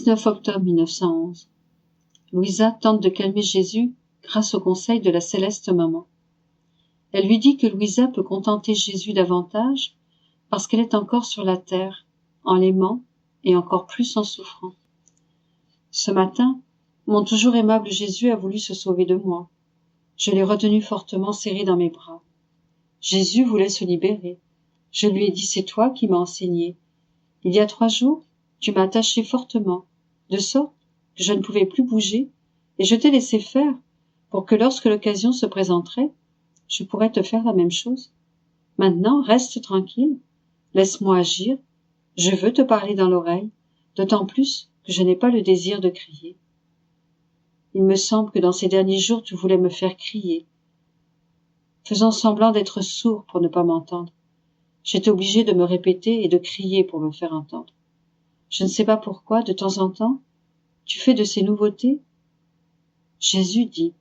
19 octobre 1911. Louisa tente de calmer Jésus grâce au conseil de la céleste maman. Elle lui dit que Louisa peut contenter Jésus davantage parce qu'elle est encore sur la terre, en l'aimant et encore plus en souffrant. Ce matin, mon toujours aimable Jésus a voulu se sauver de moi. Je l'ai retenu fortement serré dans mes bras. Jésus voulait se libérer. Je lui ai dit, c'est toi qui m'as enseigné. Il y a 3 jours, tu m'as attaché fortement, de sorte que je ne pouvais plus bouger, et je t'ai laissé faire, pour que lorsque l'occasion se présenterait, je pourrais te faire la même chose. Maintenant, reste tranquille, laisse-moi agir, je veux te parler dans l'oreille, d'autant plus que je n'ai pas le désir de crier. Il me semble que dans ces derniers jours tu voulais me faire crier, faisant semblant d'être sourd pour ne pas m'entendre. J'étais obligée de me répéter et de crier pour me faire entendre. Je ne sais pas pourquoi, de temps en temps, tu fais de ces nouveautés. Jésus dit,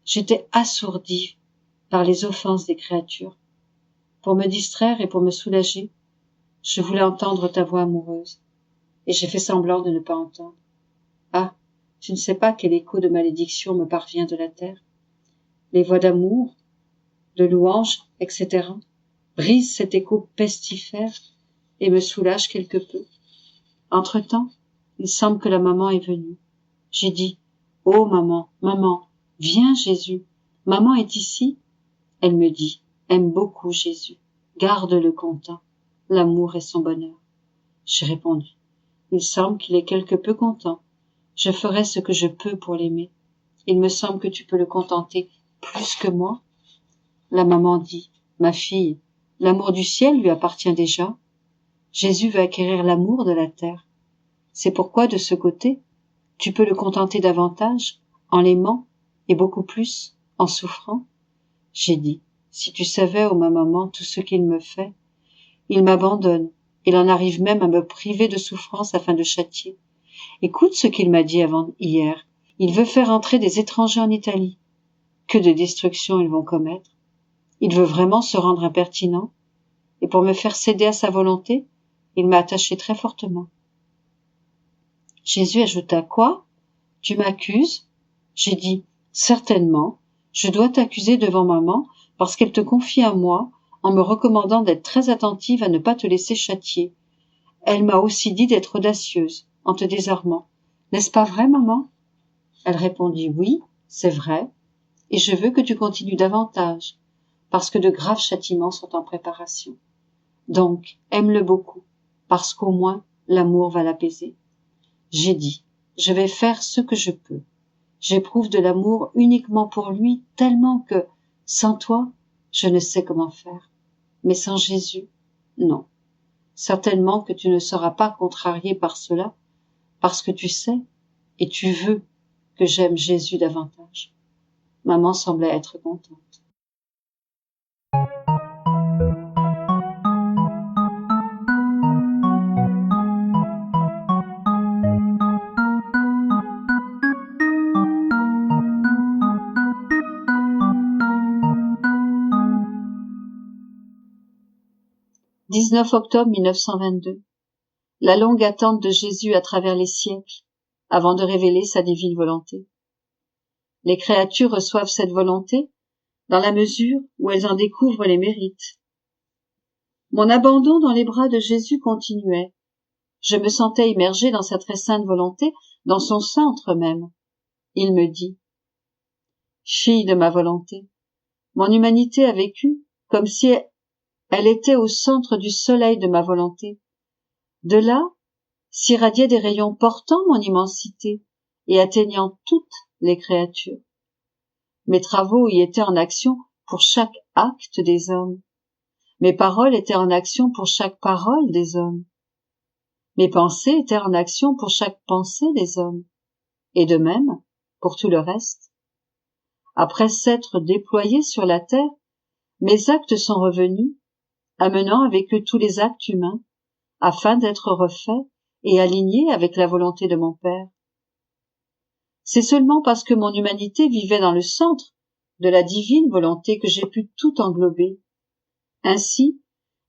j'étais assourdie par les offenses des créatures. Pour me distraire et pour me soulager, je voulais entendre ta voix amoureuse, et j'ai fait semblant de ne pas entendre. Ah, tu ne sais pas quel écho de malédiction me parvient de la terre. Les voix d'amour, de louange, etc. brisent cet écho pestifère et me soulagent quelque peu. Entre-temps, il semble que la maman est venue. J'ai dit, « Oh maman, maman, viens Jésus, maman est ici. » Elle me dit, « Aime beaucoup Jésus, garde-le content, l'amour est son bonheur. » J'ai répondu, « Il semble qu'il est quelque peu content. Je ferai ce que je peux pour l'aimer. Il me semble que tu peux le contenter plus que moi. » La maman dit, « Ma fille, l'amour du ciel lui appartient déjà. Jésus veut acquérir l'amour de la terre. C'est pourquoi, de ce côté, tu peux le contenter davantage, en l'aimant, et beaucoup plus, en souffrant. » J'ai dit, « Si tu savais, ô ma maman, tout ce qu'il me fait. Il m'abandonne, il en arrive même à me priver de souffrance afin de châtier. Écoute ce qu'il m'a dit avant hier. Il veut faire entrer des étrangers en Italie. Que de destruction ils vont commettre. Il veut vraiment se rendre impertinent, et pour me faire céder à sa volonté, il m'a attaché très fortement. » Jésus ajouta, « Quoi? Tu m'accuses? » J'ai dit, « Certainement, je dois t'accuser devant maman parce qu'elle te confie à moi en me recommandant d'être très attentive à ne pas te laisser châtier. Elle m'a aussi dit d'être audacieuse en te désarmant. N'est-ce pas vrai, maman? » Elle répondit, « Oui, c'est vrai, et je veux que tu continues davantage, parce que de graves châtiments sont en préparation. Donc, aime-le beaucoup, parce qu'au moins l'amour va l'apaiser. » J'ai dit, je vais faire ce que je peux. J'éprouve de l'amour uniquement pour lui, tellement que, sans toi, je ne sais comment faire. Mais sans Jésus, non. Certainement que tu ne seras pas contrarié par cela, parce que tu sais et tu veux que j'aime Jésus davantage. Maman semblait être contente. « 19 octobre 1922. La longue attente de Jésus à travers les siècles, avant de révéler sa divine volonté. Les créatures reçoivent cette volonté dans la mesure où elles en découvrent les mérites. Mon abandon dans les bras de Jésus continuait. Je me sentais immergée dans sa très sainte volonté, dans son centre même. Il me dit, « Fille de ma volonté, mon humanité a vécu comme si elle était au centre du soleil de ma volonté. De là, s'irradiaient des rayons portant mon immensité et atteignant toutes les créatures. Mes travaux y étaient en action pour chaque acte des hommes. Mes paroles étaient en action pour chaque parole des hommes. Mes pensées étaient en action pour chaque pensée des hommes. Et de même, pour tout le reste. Après s'être déployés sur la terre, mes actes sont revenus, amenant avec eux tous les actes humains, afin d'être refaits et alignés avec la volonté de mon Père. C'est seulement parce que mon humanité vivait dans le centre de la divine volonté que j'ai pu tout englober. Ainsi,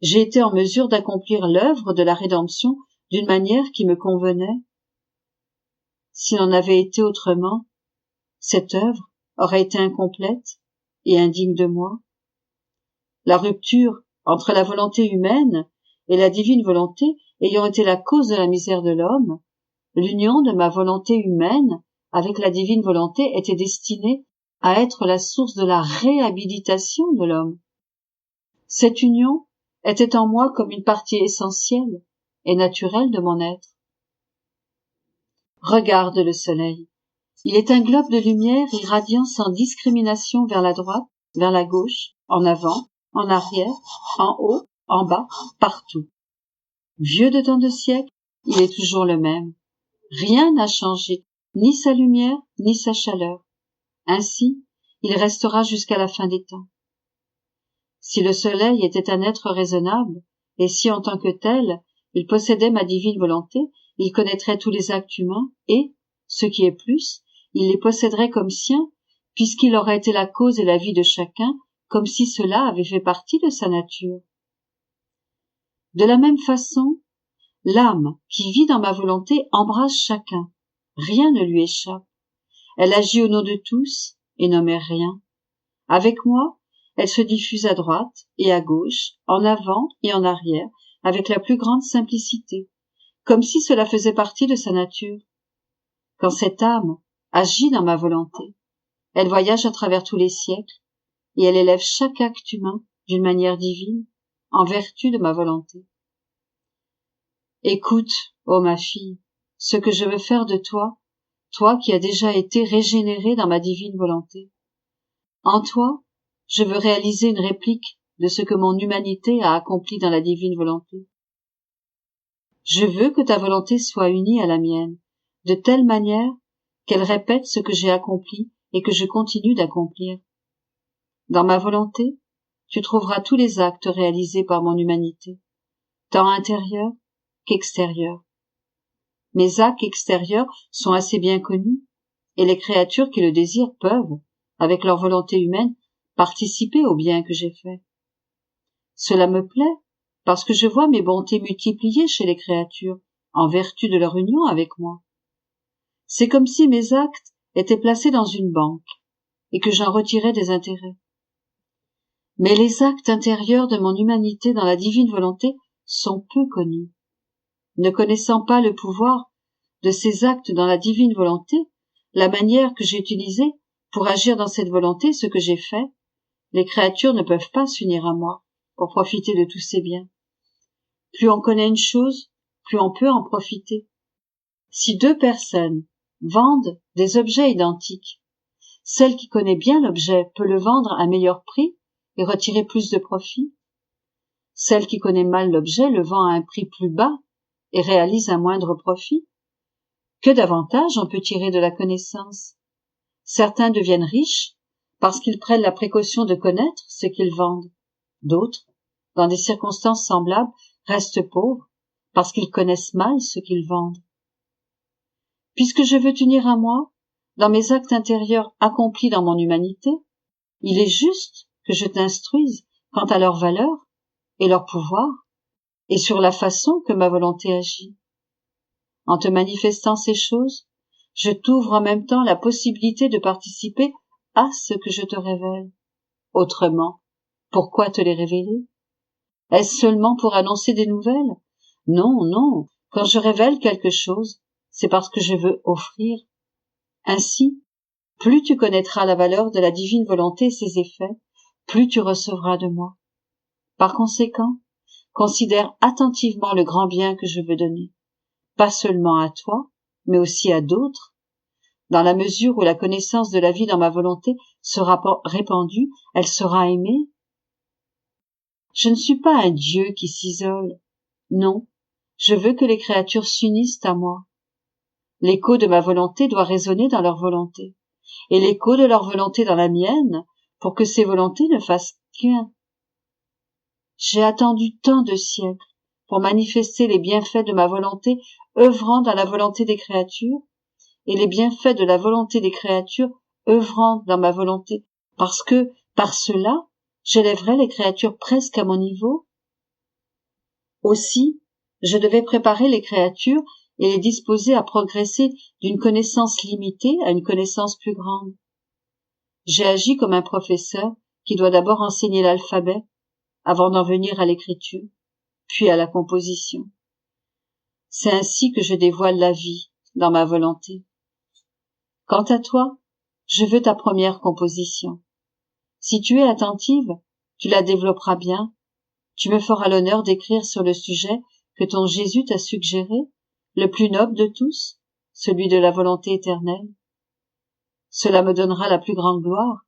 j'ai été en mesure d'accomplir l'œuvre de la rédemption d'une manière qui me convenait. s'il en avait été autrement, cette œuvre aurait été incomplète et indigne de moi. La rupture entre la volonté humaine et la divine volonté ayant été la cause de la misère de l'homme, l'union de ma volonté humaine avec la divine volonté était destinée à être la source de la réhabilitation de l'homme. Cette union était en moi comme une partie essentielle et naturelle de mon être. Regarde le soleil. Il est un globe de lumière irradiant sans discrimination vers la droite, vers la gauche, en avant, en arrière, en haut, en bas, partout. Vieux de tant de siècles, il est toujours le même. Rien n'a changé, ni sa lumière, ni sa chaleur. Ainsi, il restera jusqu'à la fin des temps. Si le soleil était un être raisonnable, et si en tant que tel, il possédait ma divine volonté, il connaîtrait tous les actes humains et, ce qui est plus, il les posséderait comme siens, puisqu'il aurait été la cause et la vie de chacun, comme si cela avait fait partie de sa nature. De la même façon, l'âme qui vit dans ma volonté embrasse chacun. Rien ne lui échappe. Elle agit au nom de tous et n'omet rien. Avec moi, elle se diffuse à droite et à gauche, en avant et en arrière, avec la plus grande simplicité, comme si cela faisait partie de sa nature. Quand cette âme agit dans ma volonté, elle voyage à travers tous les siècles, et elle élève chaque acte humain d'une manière divine, en vertu de ma volonté. Écoute, ô ma fille, ce que je veux faire de toi, toi qui as déjà été régénérée dans ma divine volonté. En toi, je veux réaliser une réplique de ce que mon humanité a accompli dans la divine volonté. Je veux que ta volonté soit unie à la mienne, de telle manière qu'elle répète ce que j'ai accompli et que je continue d'accomplir. Dans ma volonté, tu trouveras tous les actes réalisés par mon humanité, tant intérieurs qu'extérieurs. Mes actes extérieurs sont assez bien connus, et les créatures qui le désirent peuvent, avec leur volonté humaine, participer au bien que j'ai fait. Cela me plaît, parce que je vois mes bontés multipliées chez les créatures, en vertu de leur union avec moi. C'est comme si mes actes étaient placés dans une banque, et que j'en retirais des intérêts. Mais les actes intérieurs de mon humanité dans la divine volonté sont peu connus. Ne connaissant pas le pouvoir de ces actes dans la divine volonté, la manière que j'ai utilisée pour agir dans cette volonté, ce que j'ai fait, les créatures ne peuvent pas s'unir à moi pour profiter de tous ces biens. Plus on connaît une chose, plus on peut en profiter. Si deux personnes vendent des objets identiques, celle qui connaît bien l'objet peut le vendre à meilleur prix et retirer plus de profit. Celle qui connaît mal l'objet le vend à un prix plus bas et réalise un moindre profit. Que d'avantages on peut tirer de la connaissance? Certains deviennent riches parce qu'ils prennent la précaution de connaître ce qu'ils vendent. D'autres, dans des circonstances semblables, restent pauvres parce qu'ils connaissent mal ce qu'ils vendent. Puisque je veux t'unir à moi, dans mes actes intérieurs accomplis dans mon humanité, il est juste que je t'instruise quant à leur valeur et leur pouvoir, et sur la façon que ma volonté agit. En te manifestant ces choses, je t'ouvre en même temps la possibilité de participer à ce que je te révèle. Autrement, pourquoi te les révéler? Est-ce seulement pour annoncer des nouvelles? Non, non, quand je révèle quelque chose, c'est parce que je veux offrir. Ainsi, plus tu connaîtras la valeur de la divine volonté et ses effets, plus tu recevras de moi. Par conséquent, considère attentivement le grand bien que je veux donner, pas seulement à toi, mais aussi à d'autres. Dans la mesure où la connaissance de la vie dans ma volonté sera répandue, elle sera aimée. Je ne suis pas un Dieu qui s'isole. Non, je veux que les créatures s'unissent à moi. L'écho de ma volonté doit résonner dans leur volonté, et l'écho de leur volonté dans la mienne, pour que ces volontés ne fassent qu'un. J'ai attendu tant de siècles pour manifester les bienfaits de ma volonté œuvrant dans la volonté des créatures, et les bienfaits de la volonté des créatures œuvrant dans ma volonté, parce que, par cela, j'élèverai les créatures presque à mon niveau. Aussi, je devais préparer les créatures et les disposer à progresser d'une connaissance limitée à une connaissance plus grande. J'ai agi comme un professeur qui doit d'abord enseigner l'alphabet avant d'en venir à l'écriture, puis à la composition. C'est ainsi que je dévoile la vie dans ma volonté. Quant à toi, je veux ta première composition. Si tu es attentive, tu la développeras bien. Tu me feras l'honneur d'écrire sur le sujet que ton Jésus t'a suggéré, le plus noble de tous, celui de la volonté éternelle. Cela me donnera la plus grande gloire,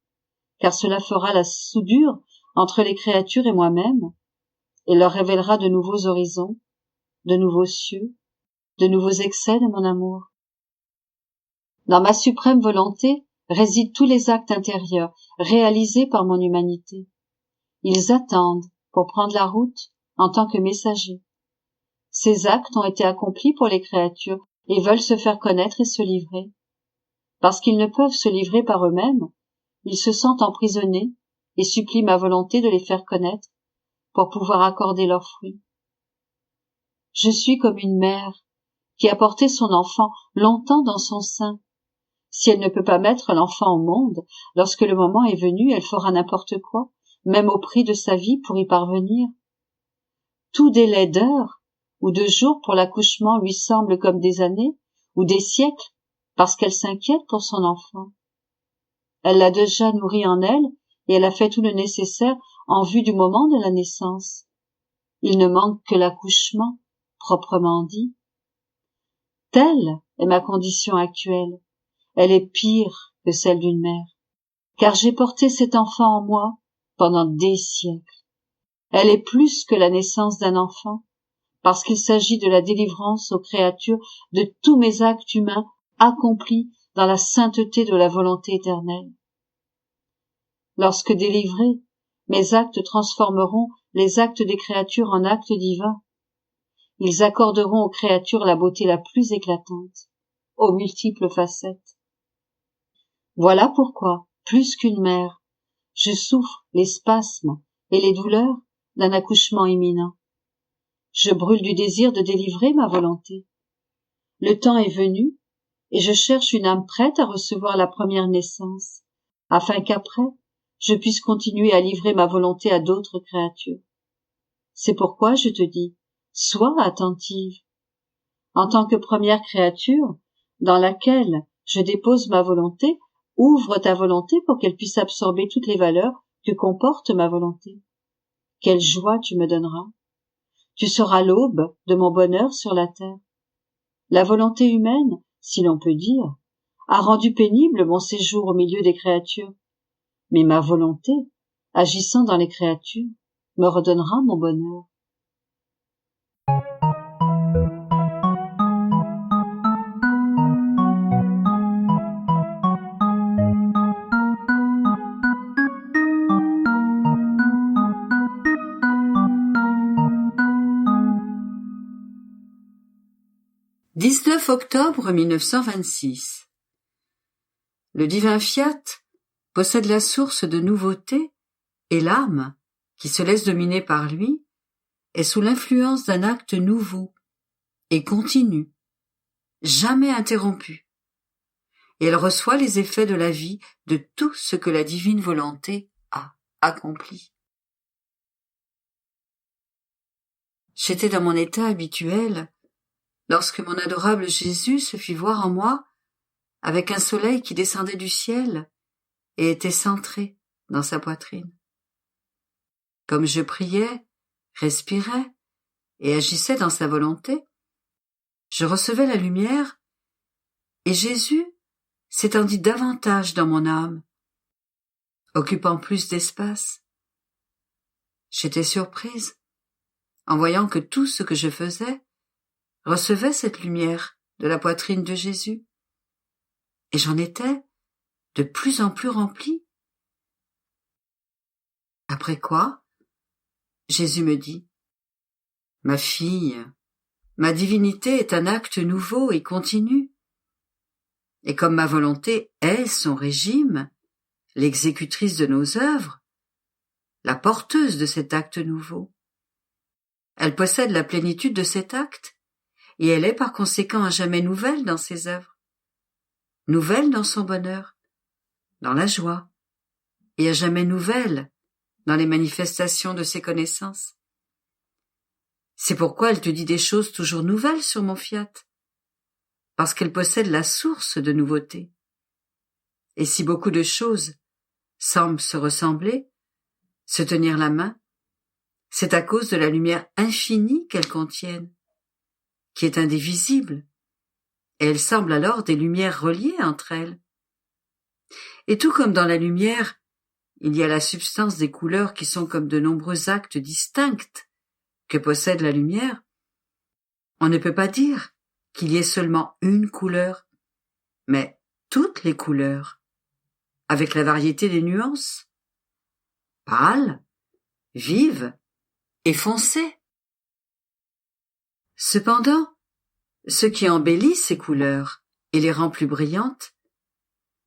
car cela fera la soudure entre les créatures et moi-même, et leur révélera de nouveaux horizons, de nouveaux cieux, de nouveaux excès de mon amour. Dans ma suprême volonté résident tous les actes intérieurs réalisés par mon humanité. Ils attendent pour prendre la route en tant que messagers. Ces actes ont été accomplis pour les créatures et veulent se faire connaître et se livrer. Parce qu'ils ne peuvent se livrer par eux-mêmes, ils se sentent emprisonnés et supplient ma volonté de les faire connaître pour pouvoir accorder leurs fruits. Je suis comme une mère qui a porté son enfant longtemps dans son sein. Si elle ne peut pas mettre l'enfant au monde, lorsque le moment est venu, elle fera n'importe quoi, même au prix de sa vie pour y parvenir. Tout délai d'heures ou de jours pour l'accouchement lui semble comme des années ou des siècles parce qu'elle s'inquiète pour son enfant. Elle l'a déjà nourri en elle et elle a fait tout le nécessaire en vue du moment de la naissance. Il ne manque que l'accouchement, proprement dit. Telle est ma condition actuelle. Elle est pire que celle d'une mère, car j'ai porté cet enfant en moi pendant des siècles. Elle est plus que la naissance d'un enfant, parce qu'il s'agit de la délivrance aux créatures de tous mes actes humains accomplis dans la sainteté de la volonté éternelle. Lorsque délivrés, mes actes transformeront les actes des créatures en actes divins. Ils accorderont aux créatures la beauté la plus éclatante, aux multiples facettes. Voilà pourquoi, plus qu'une mère, je souffre les spasmes et les douleurs d'un accouchement imminent. Je brûle du désir de délivrer ma volonté. Le temps est venu, et je cherche une âme prête à recevoir la première naissance, afin qu'après, je puisse continuer à livrer ma volonté à d'autres créatures. C'est pourquoi je te dis, sois attentive. En tant que première créature, dans laquelle je dépose ma volonté, ouvre ta volonté pour qu'elle puisse absorber toutes les valeurs que comporte ma volonté. Quelle joie tu me donneras. Tu seras l'aube de mon bonheur sur la terre. La volonté humaine, si l'on peut dire, a rendu pénible mon séjour au milieu des créatures. Mais ma volonté, agissant dans les créatures, me redonnera mon bonheur. 19 octobre 1926. Le divin fiat possède la source de nouveauté et l'âme, qui se laisse dominer par lui, est sous l'influence d'un acte nouveau et continu, jamais interrompu, et elle reçoit les effets de la vie de tout ce que la divine volonté a accompli. J'étais dans mon état habituel lorsque mon adorable Jésus se fit voir en moi avec un soleil qui descendait du ciel et était centré dans sa poitrine. Comme je priais, respirais et agissais dans sa volonté, je recevais la lumière et Jésus s'étendit davantage dans mon âme, occupant plus d'espace. J'étais surprise en voyant que tout ce que je faisais recevait cette lumière de la poitrine de Jésus, et j'en étais de plus en plus remplie. Après quoi, Jésus me dit, « Ma fille, ma divinité est un acte nouveau et continu, et comme ma volonté est son régime, l'exécutrice de nos œuvres, la porteuse de cet acte nouveau, elle possède la plénitude de cet acte, et elle est par conséquent à jamais nouvelle dans ses œuvres, nouvelle dans son bonheur, dans la joie, et à jamais nouvelle dans les manifestations de ses connaissances. C'est pourquoi elle te dit des choses toujours nouvelles sur mon fiat, parce qu'elle possède la source de nouveauté. Et si beaucoup de choses semblent se ressembler, se tenir la main, c'est à cause de la lumière infinie qu'elles contiennent, qui est indivisible, et elles semblent alors des lumières reliées entre elles. Et tout comme dans la lumière, il y a la substance des couleurs qui sont comme de nombreux actes distincts que possède la lumière, on ne peut pas dire qu'il y ait seulement une couleur, mais toutes les couleurs, avec la variété des nuances, pâles, vives et foncées. Cependant, ce qui embellit ces couleurs et les rend plus brillantes,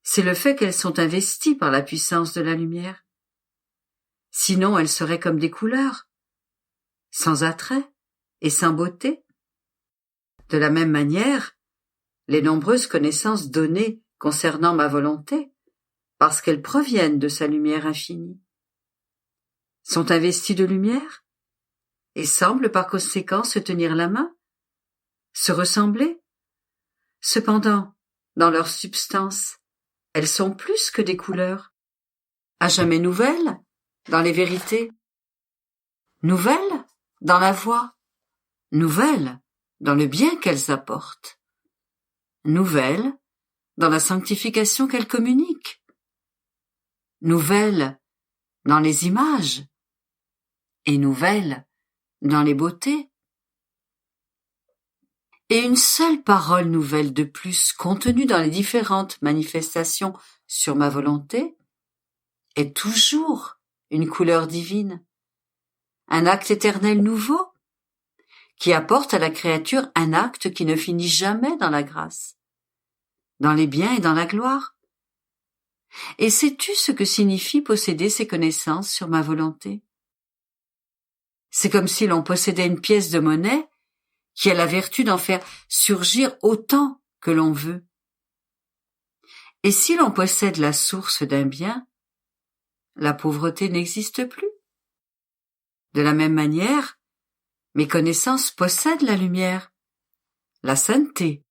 c'est le fait qu'elles sont investies par la puissance de la lumière. Sinon, elles seraient comme des couleurs, sans attrait et sans beauté. De la même manière, les nombreuses connaissances données concernant ma volonté, parce qu'elles proviennent de sa lumière infinie, sont investies de lumière et semblent par conséquent se tenir la main, se ressembler. Cependant, dans leur substance, elles sont plus que des couleurs, à jamais nouvelles dans les vérités, nouvelles dans la voie, nouvelles dans le bien qu'elles apportent, nouvelles dans la sanctification qu'elles communiquent, nouvelles dans les images et nouvelles dans les beautés. Et une seule parole nouvelle de plus contenue dans les différentes manifestations sur ma volonté est toujours une couleur divine, un acte éternel nouveau qui apporte à la créature un acte qui ne finit jamais dans la grâce, dans les biens et dans la gloire. Et sais-tu ce que signifie posséder ces connaissances sur ma volonté? C'est comme si l'on possédait une pièce de monnaie qui a la vertu d'en faire surgir autant que l'on veut. Et si l'on possède la source d'un bien, la pauvreté n'existe plus. De la même manière, mes connaissances possèdent la lumière, la sainteté,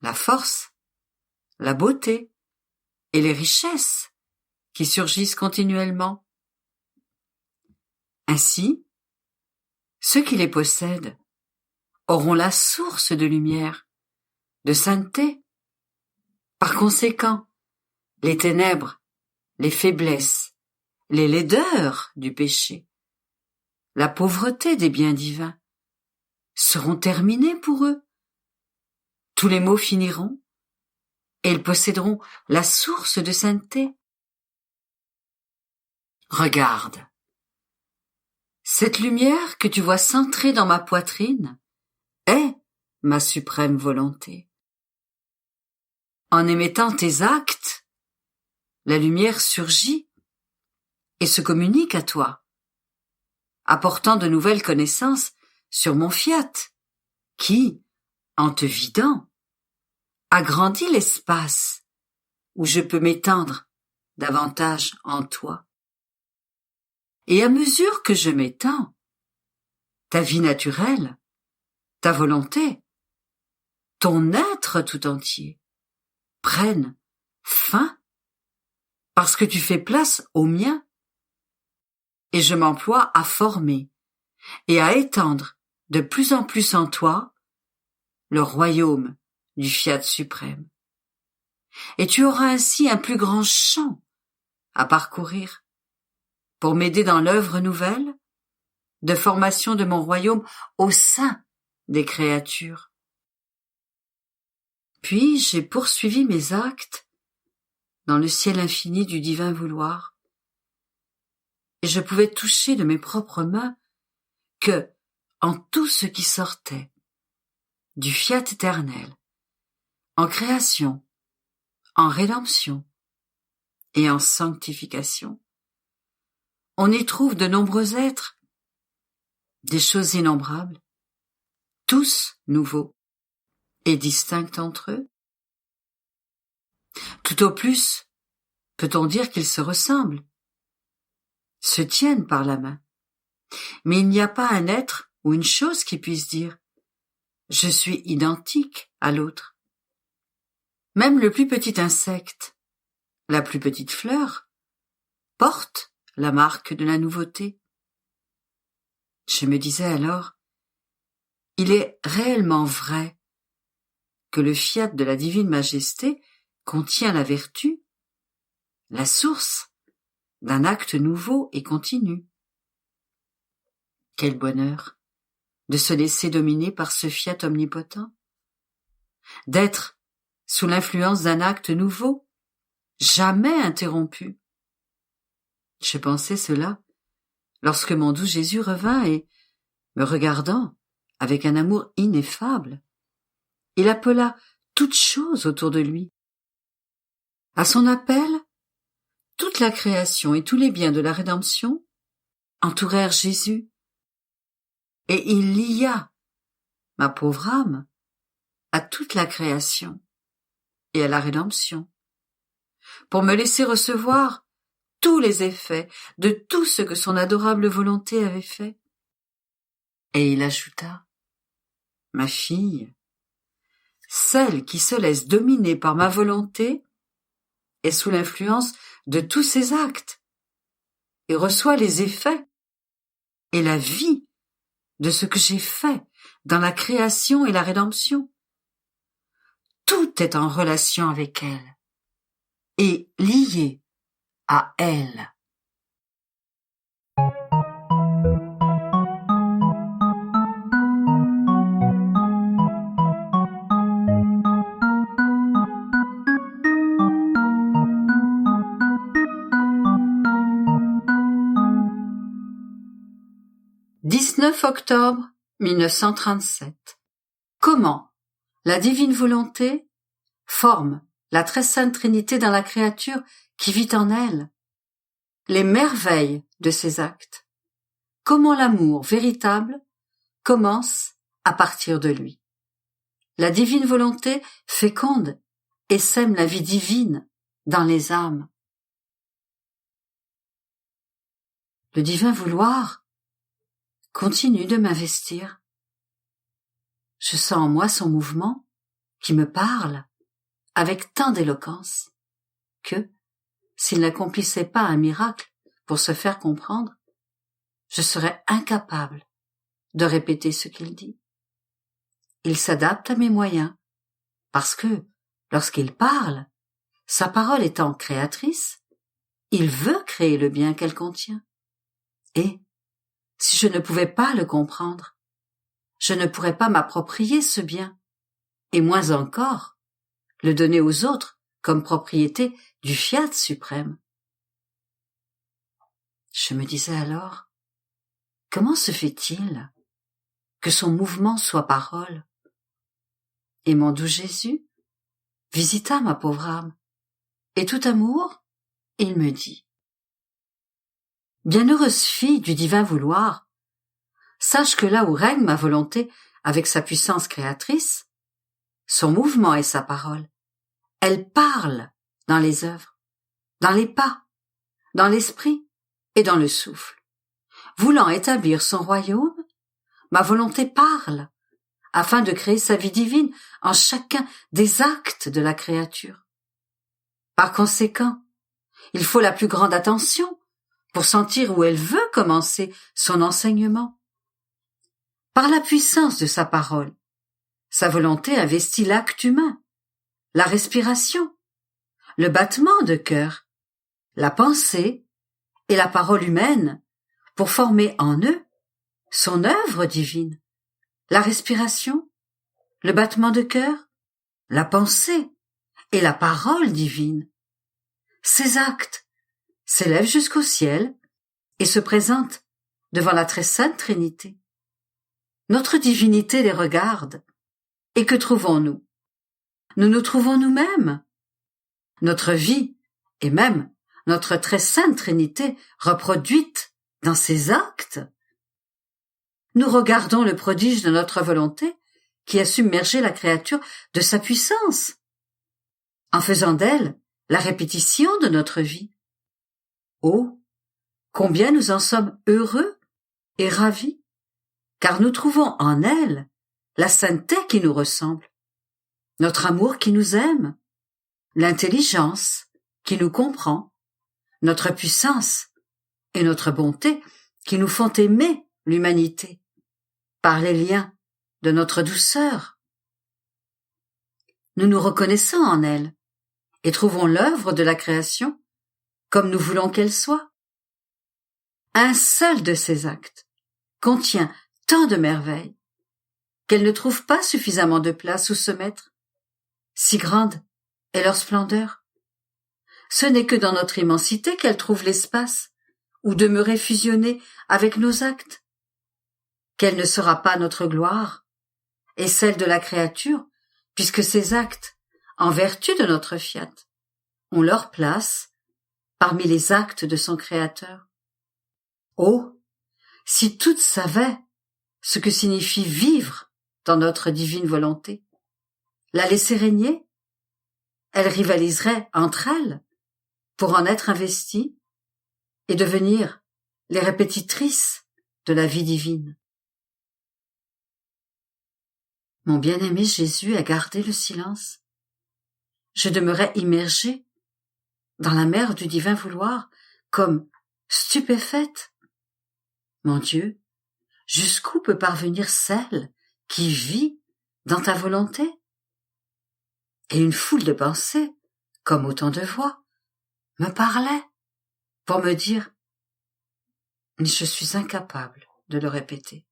la force, la beauté et les richesses qui surgissent continuellement. Ainsi, ceux qui les possèdent auront la source de lumière, de sainteté. Par conséquent, les ténèbres, les faiblesses, les laideurs du péché, la pauvreté des biens divins seront terminés pour eux. Tous les maux finiront et ils posséderont la source de sainteté. Regarde, cette lumière que tu vois centrée dans ma poitrine est ma suprême volonté. En émettant tes actes, la lumière surgit et se communique à toi, apportant de nouvelles connaissances sur mon fiat, qui, en te vidant, agrandit l'espace où je peux m'étendre davantage en toi. Et à mesure que je m'étends, ta vie naturelle, ta volonté, ton être tout entier prennent fin parce que tu fais place au mien et je m'emploie à former et à étendre de plus en plus en toi le royaume du fiat suprême. Et tu auras ainsi un plus grand champ à parcourir pour m'aider dans l'œuvre nouvelle de formation de mon royaume au sein des créatures. Puis j'ai poursuivi mes actes dans le ciel infini du divin vouloir, et je pouvais toucher de mes propres mains que, en tout ce qui sortait du fiat éternel, en création, en rédemption et en sanctification, on y trouve de nombreux êtres, des choses innombrables, tous nouveaux et distincts entre eux? Tout au plus, peut-on dire qu'ils se ressemblent, se tiennent par la main. Mais il n'y a pas un être ou une chose qui puisse dire « je suis identique à l'autre ». Même le plus petit insecte, la plus petite fleur, porte la marque de la nouveauté. Je me disais alors, il est réellement vrai que le fiat de la divine majesté contient la vertu, la source d'un acte nouveau et continu. Quel bonheur de se laisser dominer par ce fiat omnipotent, d'être sous l'influence d'un acte nouveau, jamais interrompu. Je pensais cela lorsque mon doux Jésus revint et, me regardant avec un amour ineffable, il appela toutes choses autour de lui. À son appel, toute la création et tous les biens de la rédemption entourèrent Jésus, et il lia ma pauvre âme à toute la création et à la rédemption, pour me laisser recevoir tous les effets de tout ce que son adorable volonté avait fait. Et il ajouta, « Ma fille, celle qui se laisse dominer par ma volonté est sous l'influence de tous ses actes et reçoit les effets et la vie de ce que j'ai fait dans la création et la rédemption. Tout est en relation avec elle et lié à elle. » « 19 octobre 1937. Comment la divine volonté forme la très sainte Trinité dans la créature qui vit en elle, les merveilles de ses actes, comment l'amour véritable commence à partir de lui. La divine volonté féconde et sème la vie divine dans les âmes. Le divin vouloir continue de m'investir. Je sens en moi son mouvement qui me parle avec tant d'éloquence que, s'il n'accomplissait pas un miracle pour se faire comprendre, je serais incapable de répéter ce qu'il dit. Il s'adapte à mes moyens, parce que, lorsqu'il parle, sa parole étant créatrice, il veut créer le bien qu'elle contient. Et, si je ne pouvais pas le comprendre, je ne pourrais pas m'approprier ce bien, et moins encore, le donner aux autres comme propriété du fiat suprême. Je me disais alors, comment se fait-il que son mouvement soit parole? Et mon doux Jésus visita ma pauvre âme, et tout amour, il me dit, « Bienheureuse fille du divin vouloir, sache que là où règne ma volonté avec sa puissance créatrice, son mouvement et sa parole, elle parle dans les œuvres, dans les pas, dans l'esprit et dans le souffle. Voulant établir son royaume, ma volonté parle, afin de créer sa vie divine en chacun des actes de la créature. Par conséquent, il faut la plus grande attention pour sentir où elle veut commencer son enseignement. Par la puissance de sa parole, sa volonté investit l'acte humain, la respiration, le battement de cœur, la pensée et la parole humaine pour former en eux son œuvre divine, la respiration, le battement de cœur, la pensée et la parole divine. Ces actes s'élèvent jusqu'au ciel et se présentent devant la très sainte Trinité. Notre divinité les regarde. Et que trouvons-nous? Nous nous trouvons nous-mêmes. Notre vie et même notre très sainte Trinité reproduite dans ses actes. Nous regardons le prodige de notre volonté qui a submergé la créature de sa puissance, en faisant d'elle la répétition de notre vie. Oh, combien nous en sommes heureux et ravis, car nous trouvons en elle la sainteté qui nous ressemble, notre amour qui nous aime, l'intelligence qui nous comprend, notre puissance et notre bonté qui nous font aimer l'humanité par les liens de notre douceur. Nous nous reconnaissons en elle et trouvons l'œuvre de la création comme nous voulons qu'elle soit. Un seul de ces actes contient tant de merveilles qu'elles ne trouvent pas suffisamment de place où se mettre. Si grande est leur splendeur. Ce n'est que dans notre immensité qu'elles trouvent l'espace où demeurer fusionnées avec nos actes. Quelle ne sera pas notre gloire et celle de la créature, puisque ces actes, en vertu de notre fiat, ont leur place parmi les actes de son Créateur. Oh, si toutes savaient ce que signifie vivre dans notre divine volonté, la laisser régner, elles rivaliseraient entre elles pour en être investies et devenir les répétitrices de la vie divine. Mon bien-aimé Jésus a gardé le silence. Je demeurais immergée dans la mer du divin vouloir, comme stupéfaite. Mon Dieu, jusqu'où peut parvenir celle qui vit dans ta volonté? Et une foule de pensées, comme autant de voix, me parlaient pour me dire « Mais je suis incapable de le répéter.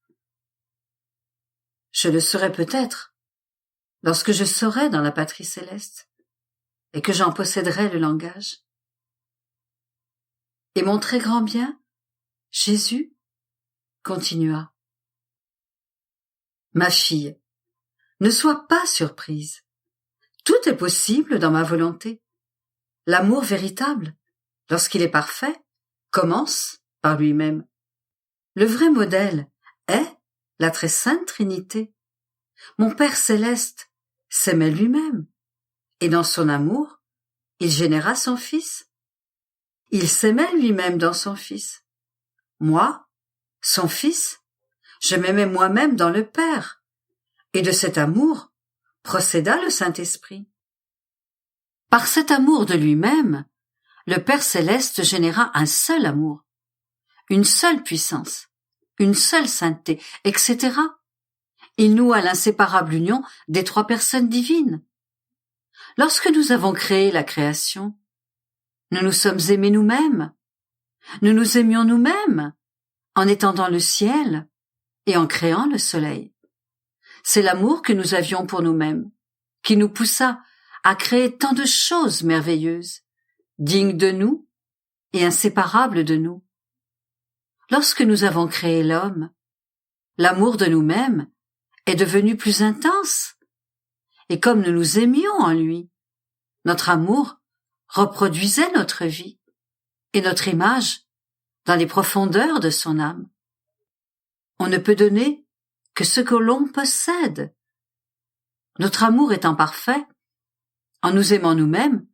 Je le serai peut-être lorsque je serai dans la patrie céleste et que j'en posséderai le langage. Et mon très grand bien, Jésus, continua. Ma fille, ne sois pas surprise. Tout est possible dans ma volonté. L'amour véritable, lorsqu'il est parfait, commence par lui-même. Le vrai modèle est la très sainte Trinité. Mon Père céleste s'aimait lui-même, et dans son amour, il généra son Fils. Il s'aimait lui-même dans son Fils. Moi, son Fils, je m'aimais moi-même dans le Père, et de cet amour procéda le Saint-Esprit. Par cet amour de lui-même, le Père céleste généra un seul amour, une seule puissance, une seule sainteté, etc. Il noua l'inséparable union des trois personnes divines. Lorsque nous avons créé la création, nous nous sommes aimés nous-mêmes, nous nous aimions nous-mêmes, en étendant le ciel et en créant le soleil. C'est l'amour que nous avions pour nous-mêmes, qui nous poussa à créer tant de choses merveilleuses, dignes de nous et inséparables de nous. Lorsque nous avons créé l'homme, l'amour de nous-mêmes est devenu plus intense, et comme nous nous aimions en lui, notre amour reproduisait notre vie et notre image dans les profondeurs de son âme. On ne peut donner que ce que l'on possède. Notre amour étant parfait, en nous aimant nous-mêmes,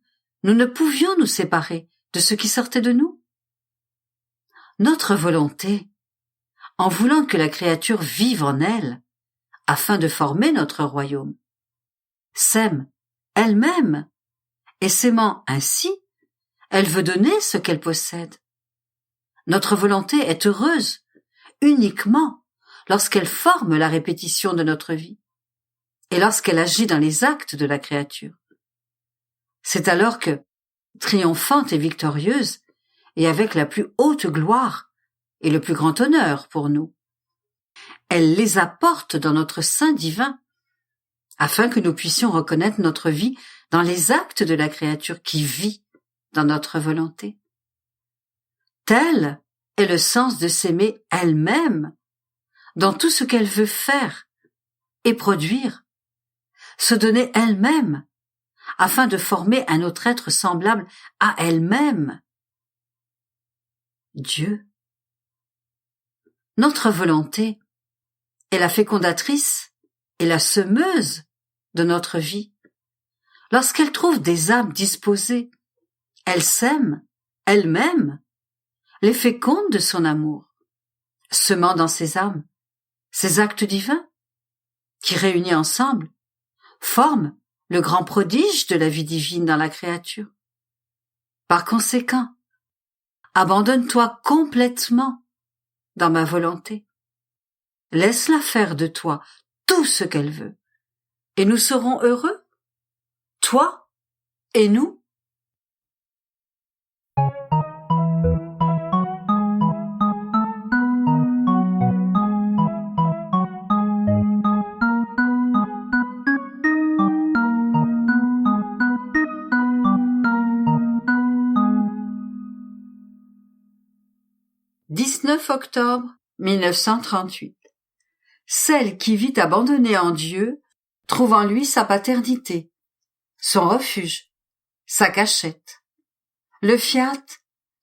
nous ne pouvions nous séparer de ce qui sortait de nous. Notre volonté, en voulant que la créature vive en elle, afin de former notre royaume, s'aime elle-même, et s'aimant ainsi, elle veut donner ce qu'elle possède. Notre volonté est heureuse uniquement lorsqu'elle forme la répétition de notre vie et lorsqu'elle agit dans les actes de la créature. C'est alors que, triomphante et victorieuse, et avec la plus haute gloire et le plus grand honneur pour nous, elle les apporte dans notre sein divin, afin que nous puissions reconnaître notre vie dans les actes de la créature qui vit dans notre volonté. Tel est le sens de s'aimer elle-même dans tout ce qu'elle veut faire et produire, se donner elle-même afin de former un autre être semblable à elle-même. Dieu. Notre volonté est la fécondatrice est la semeuse de notre vie. Lorsqu'elle trouve des âmes disposées, elle sème, elle-même, les féconde de son amour, semant dans ces âmes ces actes divins qui, réunis ensemble, forment le grand prodige de la vie divine dans la créature. Par conséquent, abandonne-toi complètement dans ma volonté. Laisse-la faire de toi tout ce qu'elle veut, et nous serons heureux, toi et nous. « 19 octobre 1938. Celle qui vit abandonnée en Dieu trouve en lui sa paternité, son refuge, sa cachette. Le fiat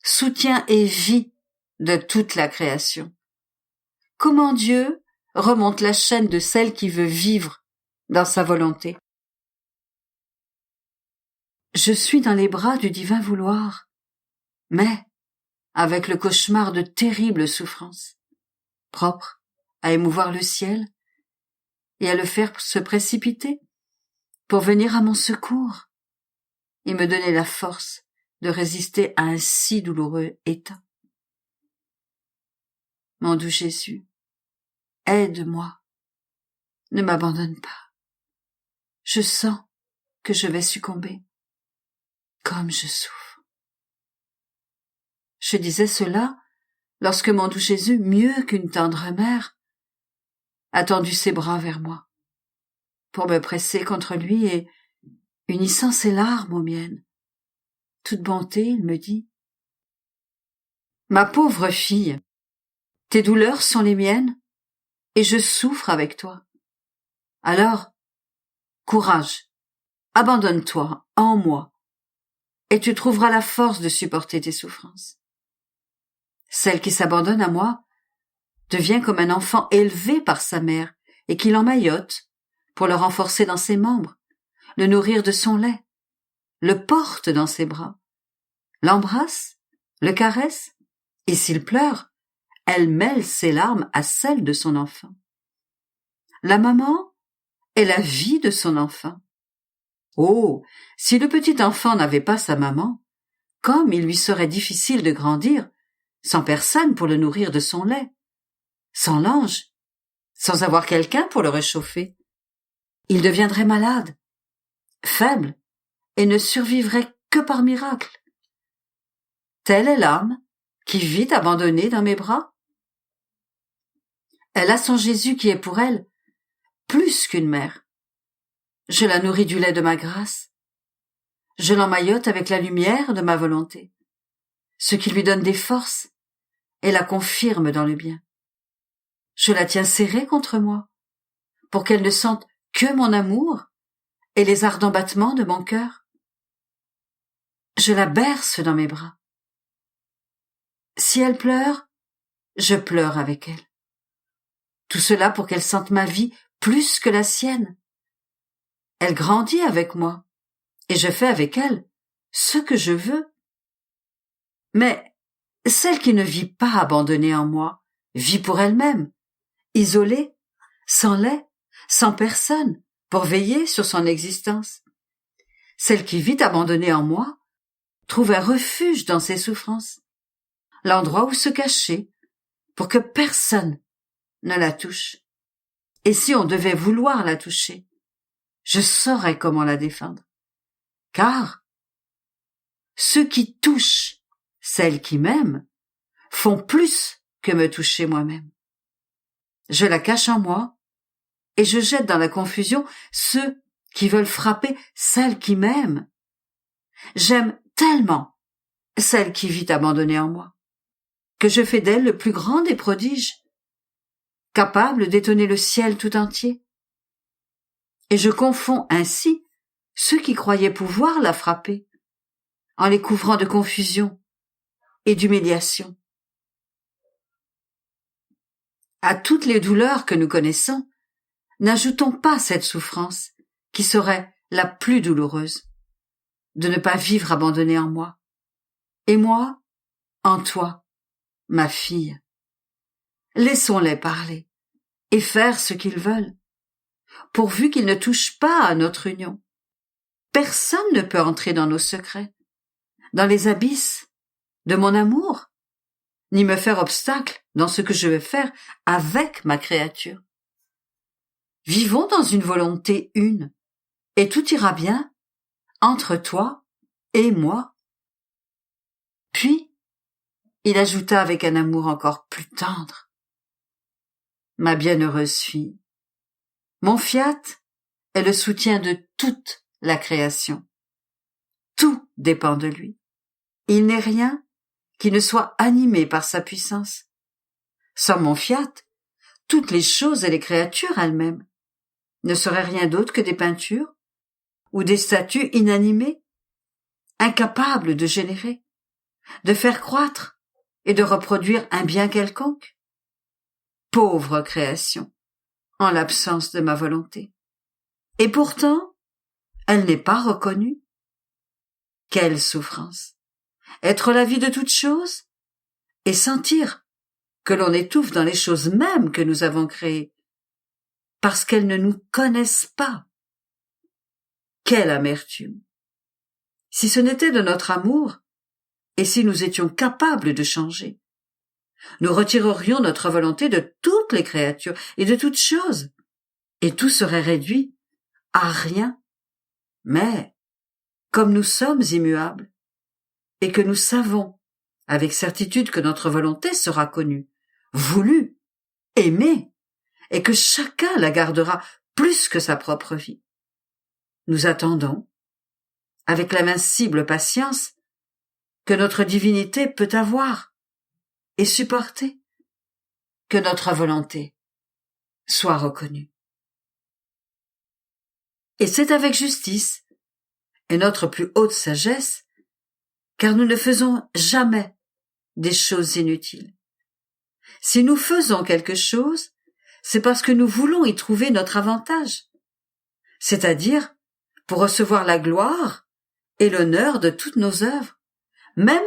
soutient et vit de toute la création. Comment Dieu remonte la chaîne de celle qui veut vivre dans sa volonté. Je suis dans les bras du divin vouloir, mais avec le cauchemar de terribles souffrances, propres à émouvoir le ciel et à le faire se précipiter pour venir à mon secours et me donner la force de résister à un si douloureux état. Mon doux Jésus, aide-moi, ne m'abandonne pas. Je sens que je vais succomber, comme je souffre. Je disais cela lorsque mon doux Jésus, mieux qu'une tendre mère, a tendu ses bras vers moi, pour me presser contre lui et, unissant ses larmes aux miennes, toute bonté, il me dit : « Ma pauvre fille, tes douleurs sont les miennes, et je souffre avec toi. Alors, courage, abandonne-toi en moi, et tu trouveras la force de supporter tes souffrances. Celle qui s'abandonne à moi devient comme un enfant élevé par sa mère et qui l'emmaillote pour le renforcer dans ses membres, le nourrir de son lait, le porte dans ses bras, l'embrasse, le caresse, et s'il pleure, elle mêle ses larmes à celles de son enfant. La maman est la vie de son enfant. Oh, si le petit enfant n'avait pas sa maman, comme il lui serait difficile de grandir, sans personne pour le nourrir de son lait, sans l'ange, sans avoir quelqu'un pour le réchauffer. Il deviendrait malade, faible, et ne survivrait que par miracle. Telle est l'âme qui vit abandonnée dans mes bras. Elle a son Jésus qui est pour elle plus qu'une mère. Je la nourris du lait de ma grâce. Je l'emmaillote avec la lumière de ma volonté, ce qui lui donne des forces et la confirme dans le bien. Je la tiens serrée contre moi, pour qu'elle ne sente que mon amour et les ardents battements de mon cœur. Je la berce dans mes bras. Si elle pleure, je pleure avec elle. Tout cela pour qu'elle sente ma vie plus que la sienne. Elle grandit avec moi, et je fais avec elle ce que je veux. Mais celle qui ne vit pas abandonnée en moi vit pour elle-même, isolée, sans lait, sans personne, pour veiller sur son existence. Celle qui vit abandonnée en moi trouve un refuge dans ses souffrances, l'endroit où se cacher, pour que personne ne la touche. Et si on devait vouloir la toucher, je saurais comment la défendre. Car ceux qui touchent celle qui m'aime font plus que me toucher moi-même. Je la cache en moi, et je jette dans la confusion ceux qui veulent frapper celle qui m'aime. J'aime tellement celle qui vit abandonnée en moi, que je fais d'elle le plus grand des prodiges, capable d'étonner le ciel tout entier. Et je confonds ainsi ceux qui croyaient pouvoir la frapper, en les couvrant de confusion et d'humiliation. À toutes les douleurs que nous connaissons, n'ajoutons pas cette souffrance qui serait la plus douloureuse, de ne pas vivre abandonnée en moi, et moi en toi, ma fille. Laissons-les parler et faire ce qu'ils veulent, pourvu qu'ils ne touchent pas à notre union. Personne ne peut entrer dans nos secrets, dans les abysses de mon amour, ni me faire obstacle dans ce que je veux faire avec ma créature. Vivons dans une volonté une, et tout ira bien entre toi et moi. Puis, il ajouta avec un amour encore plus tendre. Ma bienheureuse fille, mon fiat est le soutien de toute la création. Tout dépend de lui. Il n'est rien qui ne soit animé par sa puissance. Sans mon fiat, toutes les choses et les créatures elles-mêmes ne seraient rien d'autre que des peintures ou des statues inanimées, incapables de générer, de faire croître et de reproduire un bien quelconque. Pauvre création, en l'absence de ma volonté. Et pourtant, elle n'est pas reconnue. Quelle souffrance! Être la vie de toutes choses et sentir que l'on étouffe dans les choses mêmes que nous avons créées, parce qu'elles ne nous connaissent pas. Quelle amertume! Si ce n'était de notre amour, et si nous étions capables de changer, nous retirerions notre volonté de toutes les créatures et de toutes choses, et tout serait réduit à rien. Mais, comme nous sommes immuables, et que nous savons avec certitude que notre volonté sera connue, voulue, aimée, et que chacun la gardera plus que sa propre vie, nous attendons, avec l'invincible patience que notre divinité peut avoir et supporter, que notre volonté soit reconnue. Et c'est avec justice et notre plus haute sagesse, car nous ne faisons jamais des choses inutiles. Si nous faisons quelque chose, c'est parce que nous voulons y trouver notre avantage, c'est-à-dire pour recevoir la gloire et l'honneur de toutes nos œuvres, même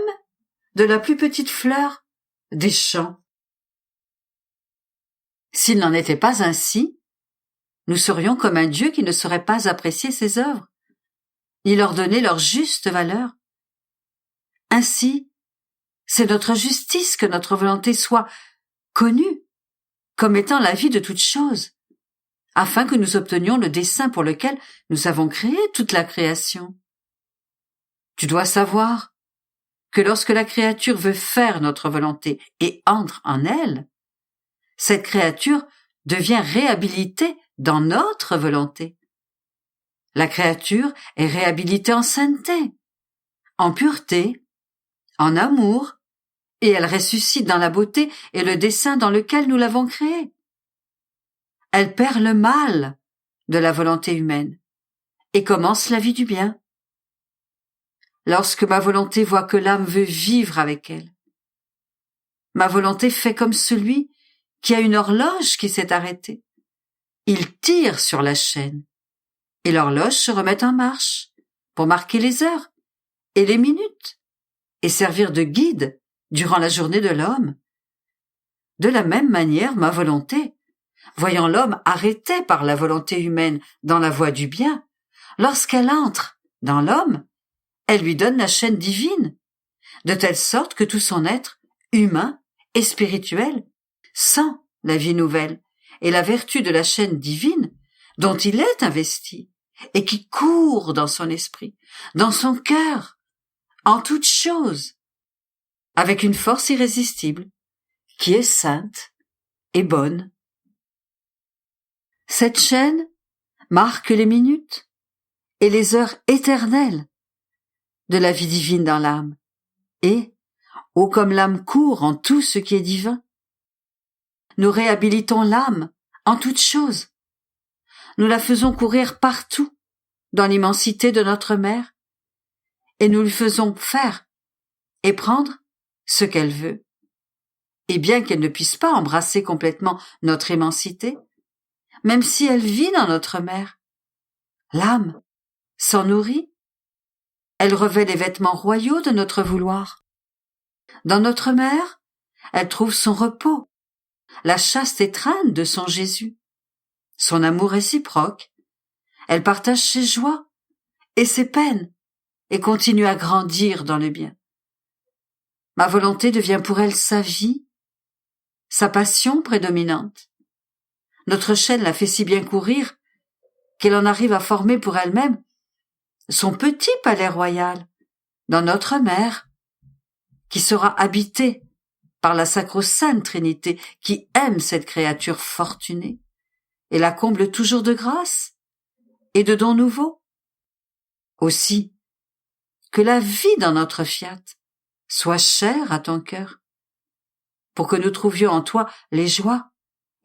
de la plus petite fleur des champs. S'il n'en était pas ainsi, nous serions comme un Dieu qui ne saurait pas apprécier ses œuvres, ni leur donner leur juste valeur. Ainsi, c'est notre justice que notre volonté soit connue comme étant la vie de toute chose, afin que nous obtenions le dessein pour lequel nous avons créé toute la création. Tu dois savoir que lorsque la créature veut faire notre volonté et entre en elle, cette créature devient réhabilitée dans notre volonté. La créature est réhabilitée en sainteté, en pureté, en amour, et elle ressuscite dans la beauté et le dessein dans lequel nous l'avons créée. Elle perd le mal de la volonté humaine et commence la vie du bien. Lorsque ma volonté voit que l'âme veut vivre avec elle, ma volonté fait comme celui qui a une horloge qui s'est arrêtée. Il tire sur la chaîne et l'horloge se remet en marche pour marquer les heures et les minutes et servir de guide durant la journée de l'homme. De la même manière, ma volonté, voyant l'homme arrêté par la volonté humaine dans la voie du bien, lorsqu'elle entre dans l'homme, elle lui donne la chaîne divine, de telle sorte que tout son être, humain et spirituel, sent la vie nouvelle et la vertu de la chaîne divine dont il est investi et qui court dans son esprit, dans son cœur, en toutes choses, avec une force irrésistible, qui est sainte et bonne. Cette chaîne marque les minutes et les heures éternelles de la vie divine dans l'âme, et, ô comme l'âme court en tout ce qui est divin, nous réhabilitons l'âme en toutes choses. Nous la faisons courir partout dans l'immensité de notre mère, et nous lui faisons faire et prendre ce qu'elle veut. Et bien qu'elle ne puisse pas embrasser complètement notre immensité, même si elle vit dans notre mère. L'âme s'en nourrit. Elle revêt les vêtements royaux de notre vouloir. Dans notre mère, elle trouve son repos, la chaste étreinte de son Jésus, son amour réciproque. Elle partage ses joies et ses peines et continue à grandir dans le bien. Ma volonté devient pour elle sa vie, sa passion prédominante. Notre chaîne la fait si bien courir qu'elle en arrive à former pour elle-même son petit palais royal dans notre mère, qui sera habité par la sacro-sainte Trinité qui aime cette créature fortunée et la comble toujours de grâce et de dons nouveaux. Aussi, que la vie dans notre fiat soit chère à ton cœur, pour que nous trouvions en toi les joies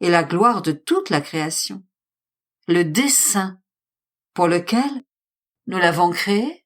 et la gloire de toute la création, le dessein pour lequel nous l'avons créé.